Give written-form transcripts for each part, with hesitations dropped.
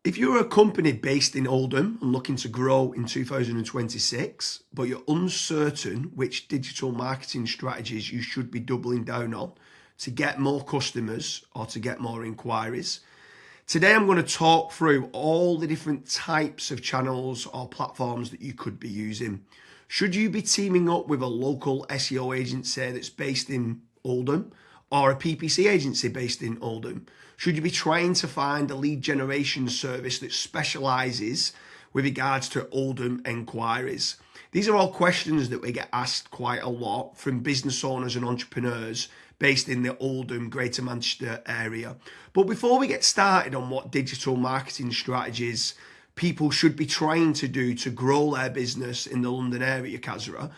If you're a company based in Oldham and looking to grow in 2026, but you're uncertain which digital marketing strategies you should be doubling down on to get more customers or to get more inquiries, today I'm going to talk through all the different types of channels or platforms that you could be using. Should you be teaming up with a local SEO agency that's based in Oldham or a PPC agency based in Oldham? Should you be trying to find a lead generation service that specialises with regards to Oldham enquiries? These are all questions that we get asked quite a lot from business owners and entrepreneurs based in the Oldham, Greater Manchester area. But before we get started on what digital marketing strategies people should be trying to do to grow their business in the London area, Kazra,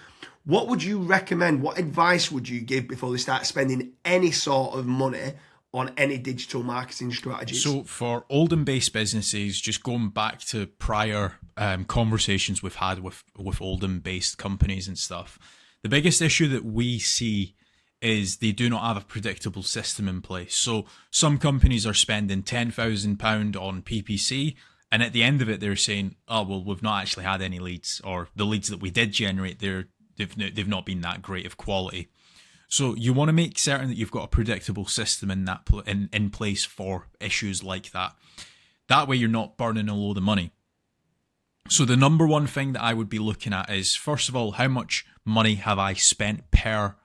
what would you recommend? What advice would you give before they start spending any sort of money on any digital marketing strategies? So for Oldham-based businesses, just going back to prior conversations we've had with Oldham-based companies and stuff, the biggest issue that we see is they do not have a predictable system in place. So some companies are spending £10,000 on PPC, and at the end of it, they're saying, "Oh well, we've not actually had any leads, or the leads that we did generate, they've not been that great of quality." So you want to make certain that you've got a predictable system in place for issues like that. That way you're not burning a load of money. So the number one thing that I would be looking at is, first of all, how much money have I spent per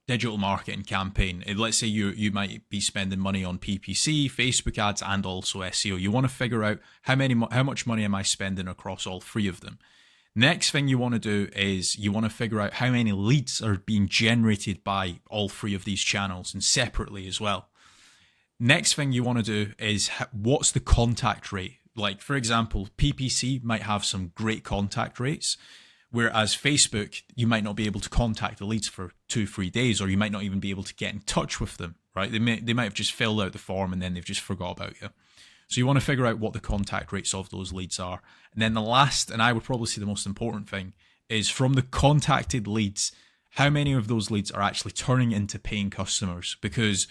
digital marketing campaign? Let's say you might be spending money on PPC, Facebook ads, and also SEO. You want to figure out how much money am I spending across all three of them. Next thing you want to do is you want to figure out how many leads are being generated by all three of these channels, and separately as well. Next thing you want to do is what's the contact rate? Like, for example, PPC might have some great contact rates, whereas Facebook, you might not be able to contact the leads for 2-3 days, or you might not even be able to get in touch with them, right? They might have just filled out the form and then they've just forgot about you. So you want to figure out what the contact rates of those leads are. And then the last, and I would probably say the most important thing, is from the contacted leads, how many of those leads are actually turning into paying customers? Because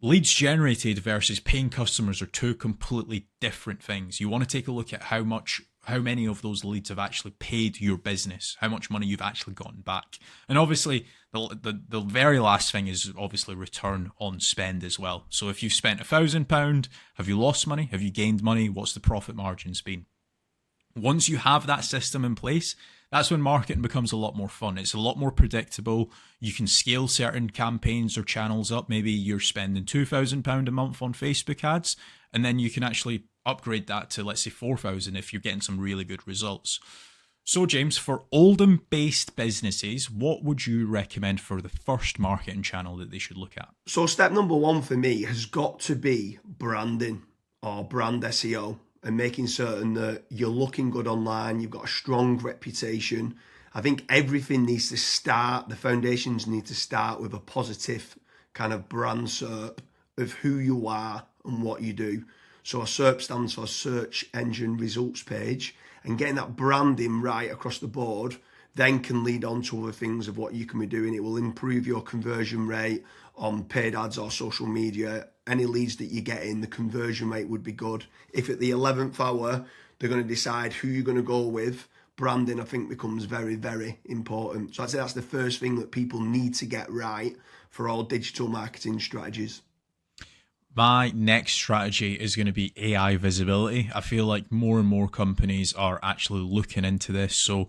leads generated versus paying customers are two completely different things. You want to take a look at how many of those leads have actually paid your business, how much money you've actually gotten back. And obviously, the very last thing is obviously return on spend as well. So if you've spent £1,000, have you lost money? Have you gained money? What's the profit margins been? Once you have that system in place, that's when marketing becomes a lot more fun. It's a lot more predictable. You can scale certain campaigns or channels up. Maybe you're spending £2,000 a month on Facebook ads, and then you can actually upgrade that to, let's say, 4,000 if you're getting some really good results. So James, for Oldham-based businesses, what would you recommend for the first marketing channel that they should look at? So step number one for me has got to be branding or brand SEO, and making certain that you're looking good online, you've got a strong reputation. I think everything needs to start, the foundations need to start with a positive kind of brand SERP of who you are and what you do. So a SERP stands for Search Engine Results Page, and getting that branding right across the board then can lead on to other things of what you can be doing. It will improve your conversion rate on paid ads or social media. Any leads that you get in, the conversion rate would be good. If at the 11th hour they're going to decide who you're going to go with, branding, I think, becomes very, very important. So I'd say that's the first thing that people need to get right for all digital marketing strategies. My next strategy is going to be AI visibility. I feel like more and more companies are actually looking into this. So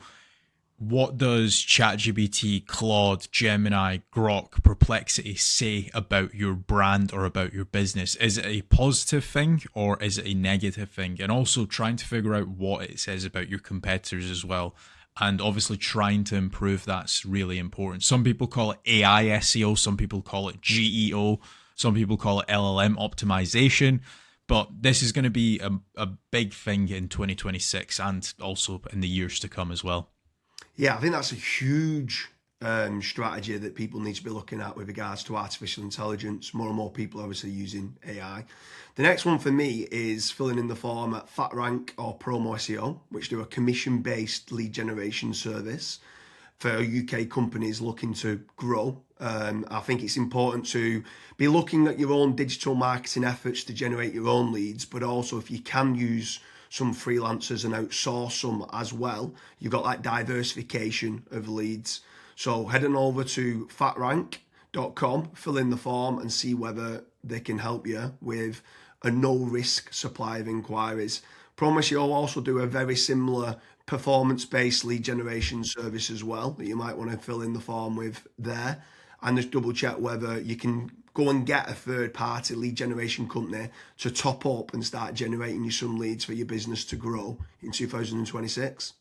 what does ChatGPT, Claude, Gemini, Grok, Perplexity say about your brand or about your business? Is it a positive thing or is it a negative thing? And also trying to figure out what it says about your competitors as well. And obviously trying to improve that's really important. Some people call it AI SEO, some people call it GEO, some people call it LLM optimization. But this is going to be a big thing in 2026 and also in the years to come as well. Yeah, I think that's a huge strategy that people need to be looking at with regards to artificial intelligence. More and more people are obviously using AI. The next one for me is filling in the form at FatRank or Promo SEO, which do a commission-based lead generation service. for UK companies looking to grow. I think it's important to be looking at your own digital marketing efforts to generate your own leads, but also if you can use some freelancers and outsource some as well, you've got that diversification of leads. So head on over to fatrank.com, fill in the form and see whether they can help you with a no-risk supply of inquiries. Promise you'll also do a very similar performance-based lead generation service as well that you might want to fill in the form with there, and just double check whether you can go and get a third-party lead generation company to top up and start generating you some leads for your business to grow in 2026.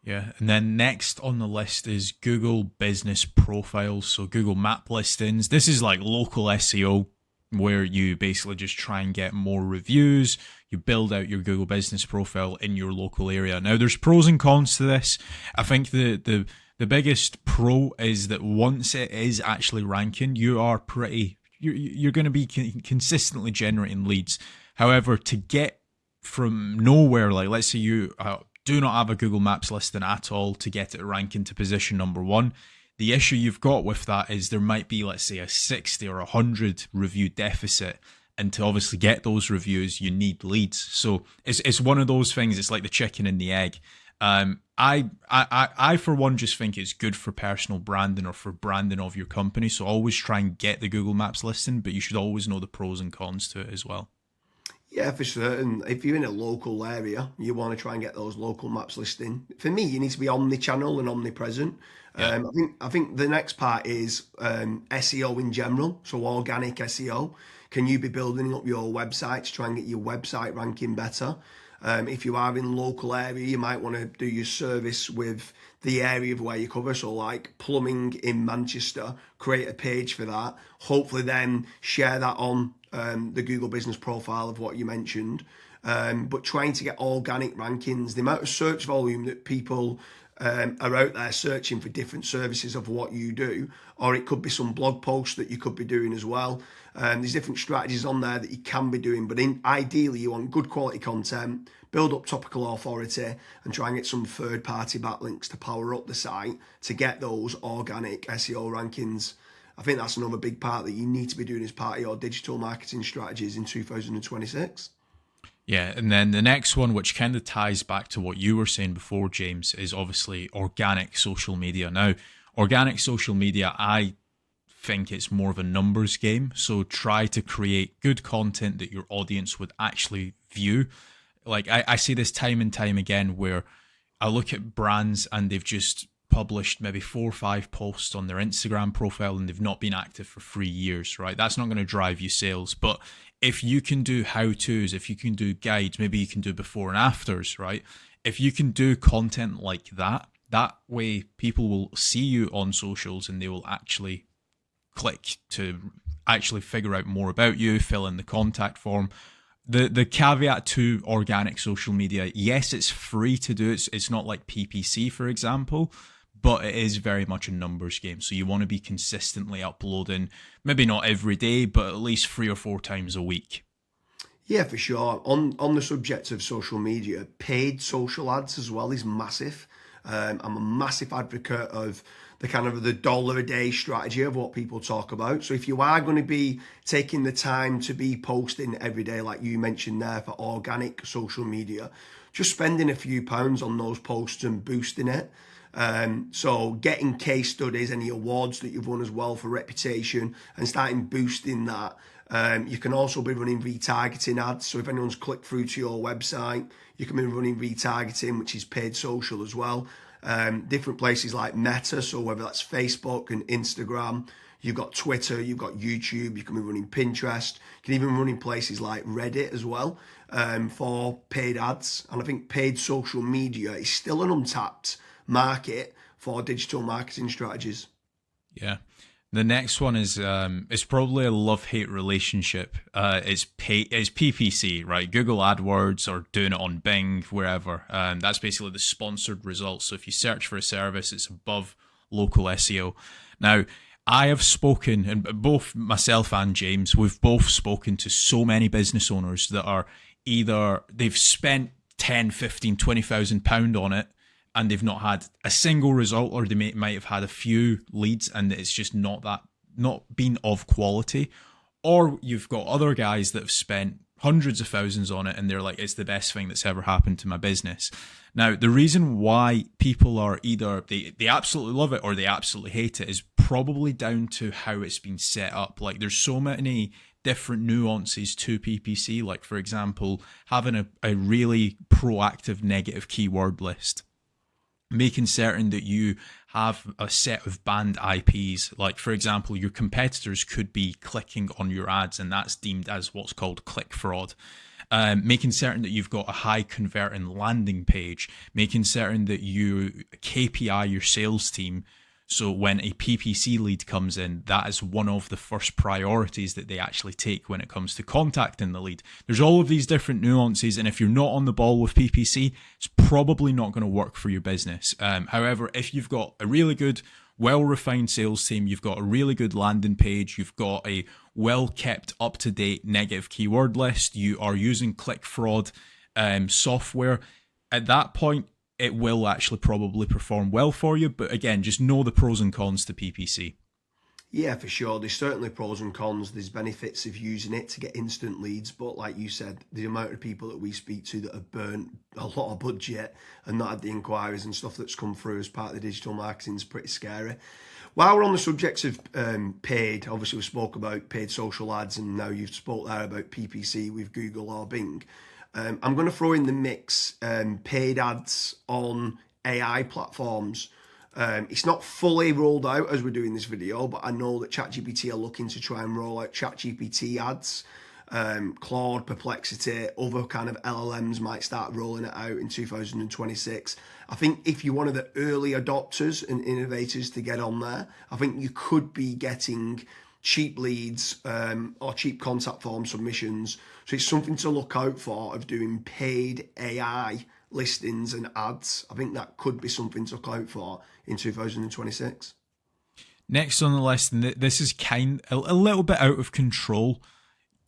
Yeah, and then next on the list is Google Business Profiles, so Google Map listings. This is like local SEO where you basically just try and get more reviews. You build out your Google Business Profile in your local area. Now, there's pros and cons to this. I think the biggest pro is that once it is actually ranking, you're going to be consistently generating leads. However, to get from nowhere, like let's say you do not have a Google Maps listing at all, to get it ranking to position number 1, the issue you've got with that is there might be, let's say, a 60 or 100 review deficit. And to obviously get those reviews, you need leads. So it's one of those things. It's like the chicken and the egg. I for one just think it's good for personal branding or for branding of your company. So always try and get the Google Maps listing, but you should always know the pros and cons to it as well. Yeah, for certain. If you're in a local area, you want to try and get those local maps listing. For me, you need to be omni-channel and omnipresent. Yeah. I think the next part is SEO in general, so organic SEO. Can you be building up your website to try and get your website ranking better? If you are in local area, you might want to do your service with the area of where you cover. So like plumbing in Manchester, create a page for that. Hopefully then share that on the Google Business Profile of what you mentioned. But trying to get organic rankings, the amount of search volume that people are out there searching for different services of what you do, or it could be some blog posts that you could be doing as well. There's different strategies on there that you can be doing, but ideally you want good quality content, build up topical authority, and try and get some third-party backlinks to power up the site to get those organic SEO rankings. I think that's another big part that you need to be doing as part of your digital marketing strategies in 2026. Yeah, and then the next one, which kind of ties back to what you were saying before, James, is obviously organic social media. Now, organic social media, I think it's more of a numbers game. So try to create good content that your audience would actually view. Like I see this time and time again where I look at brands and they've just published maybe 4 or 5 posts on their Instagram profile and they've not been active for 3 years, right? That's not going to drive you sales. But if you can do how-tos, if you can do guides, maybe you can do before and afters, right? If you can do content like that, that way people will see you on socials and they will actually click to actually figure out more about you, fill in the contact form. The caveat to organic social media, yes, it's free to do. It's not like PPC, for example, but it is very much a numbers game. So you want to be consistently uploading, maybe not every day, but at least 3 or 4 times a week. Yeah, for sure. On the subject of social media, paid social ads as well is massive. I'm a massive advocate of the kind of the dollar a day strategy of what people talk about. So if you are going to be taking the time to be posting every day, like you mentioned there, for organic social media, just spending a few pounds on those posts and boosting it. So getting case studies, any awards that you've won as well for reputation, and starting boosting that. You can also be running retargeting ads. So if anyone's clicked through to your website, you can be running retargeting, which is paid social as well. Different places like Meta, so whether that's Facebook and Instagram, you've got Twitter, you've got YouTube, you can be running Pinterest, you can even run in places like Reddit as well for paid ads. And I think paid social media is still an untapped market for digital marketing strategies. Yeah. The next one is it's probably a love-hate relationship. It's PPC, right? Google AdWords or doing it on Bing, wherever. That's basically the sponsored results. So if you search for a service, it's above local SEO. Now, I have spoken, and both myself and James, we've both spoken to so many business owners that are either they've spent 10, 15, 20,000 pound on it, and they've not had a single result, or they might have had a few leads and it's just not been of quality. Or you've got other guys that have spent hundreds of thousands on it and they're like, it's the best thing that's ever happened to my business. Now, the reason why people are either they absolutely love it or they absolutely hate it is probably down to how it's been set up. Like, there's so many different nuances to PPC. Like, for example, having a really proactive negative keyword list, making certain that you have a set of banned IPs. Like, for example, your competitors could be clicking on your ads and that's deemed as what's called click fraud. Making certain that you've got a high converting landing page, making certain that you KPI your sales team. So when a PPC lead comes in, that is one of the first priorities that they actually take when it comes to contacting the lead. There's all of these different nuances, and if you're not on the ball with PPC, it's probably not going to work for your business. However, if you've got a really good, well-refined sales team, you've got a really good landing page, you've got a well-kept, up-to-date negative keyword list, you are using click fraud software, at that point, it will actually probably perform well for you. But again, just know the pros and cons to PPC. Yeah, for sure. There's certainly pros and cons. There's benefits of using it to get instant leads. But like you said, the amount of people that we speak to that have burnt a lot of budget and not had the inquiries and stuff that's come through as part of the digital marketing is pretty scary. While we're on the subject of paid, obviously we spoke about paid social ads, and now you've spoke there about PPC with Google or Bing. I'm going to throw in the mix paid ads on AI platforms. It's not fully rolled out as we're doing this video, but I know that ChatGPT are looking to try and roll out ChatGPT ads. Claude, Perplexity, other kind of LLMs might start rolling it out in 2026. I think if you're one of the early adopters and innovators to get on there, I think you could be getting cheap leads or cheap contact form submissions. So it's something to look out for of doing paid AI listings and ads. I think that could be something to look out for in 2026. Next on the list, and this is a little bit out of control.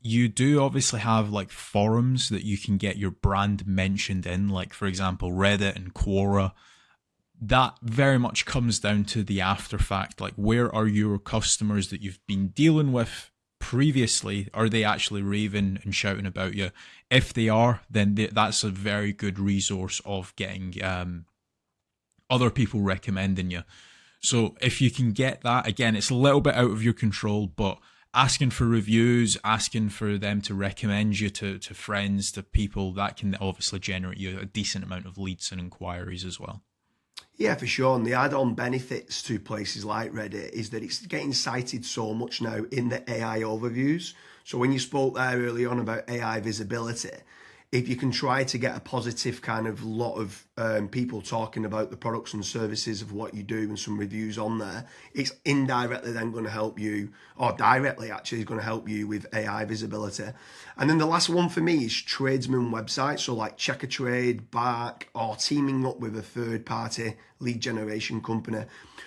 You do obviously have like forums that you can get your brand mentioned in, like for example, Reddit and Quora. That very much comes down to the after fact. Like, where are your customers that you've been dealing with previously? Are they actually raving and shouting about you? If they are, then that's a very good resource of getting other people recommending you. So if you can get that, again, it's a little bit out of your control, but asking for reviews, asking for them to recommend you to friends, to people, that can obviously generate you a decent amount of leads and inquiries as well. Yeah, for sure. And the add-on benefits to places like Reddit is that it's getting cited so much now in the AI overviews. So when you spoke there early on about AI visibility, if you can try to get a positive kind of lot of people talking about the products and services of what you do and some reviews on there, it's indirectly then going to help you, or directly actually is going to help you with AI visibility. And then the last one for me is tradesman websites, so like Check a Trade, Bark, or teaming up with a third party lead generation company.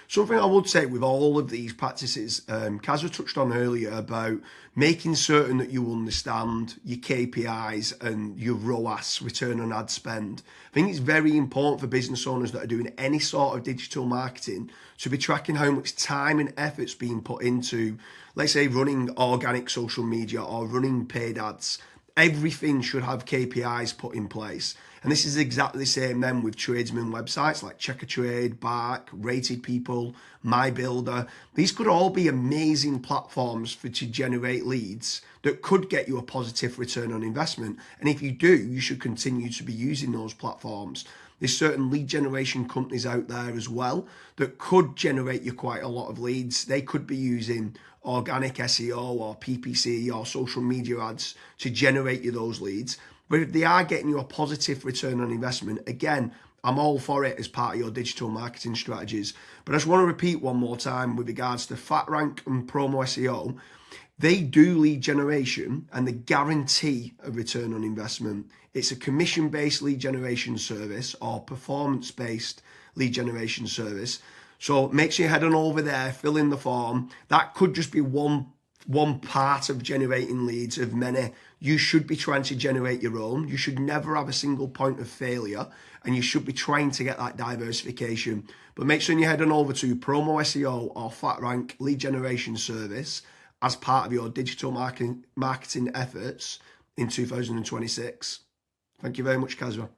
Something I would say with all of these practices, Kaz touched on earlier about making certain that you understand your KPIs and your ROAS, return on ad spend. I think it's very important for business owners that are doing any sort of digital marketing to be tracking how much time and effort's being put into, let's say, running organic social media or running paid ads. Everything should have KPIs put in place. And this is exactly the same then with tradesman websites like Check a Trade, Bark, Rated People, My Builder. These could all be amazing platforms to generate leads that could get you a positive return on investment. And if you do, you should continue to be using those platforms. There's certain lead generation companies out there as well that could generate you quite a lot of leads. They could be using organic SEO or PPC or social media ads to generate you those leads. But if they are getting you a positive return on investment, again, I'm all for it as part of your digital marketing strategies. But I just want to repeat one more time with regards to FatRank and Promo SEO. They do lead generation and they guarantee a return on investment. It's a commission-based lead generation service or performance-based lead generation service. So make sure you head on over there, fill in the form. That could just be one one part of generating leads of many. You should be trying to generate your own. You should never have a single point of failure, and you should be trying to get that diversification. But make sure you head on over to Promo SEO or FlatRank lead generation service as part of your digital marketing efforts in 2026. Thank you very much, Kazra.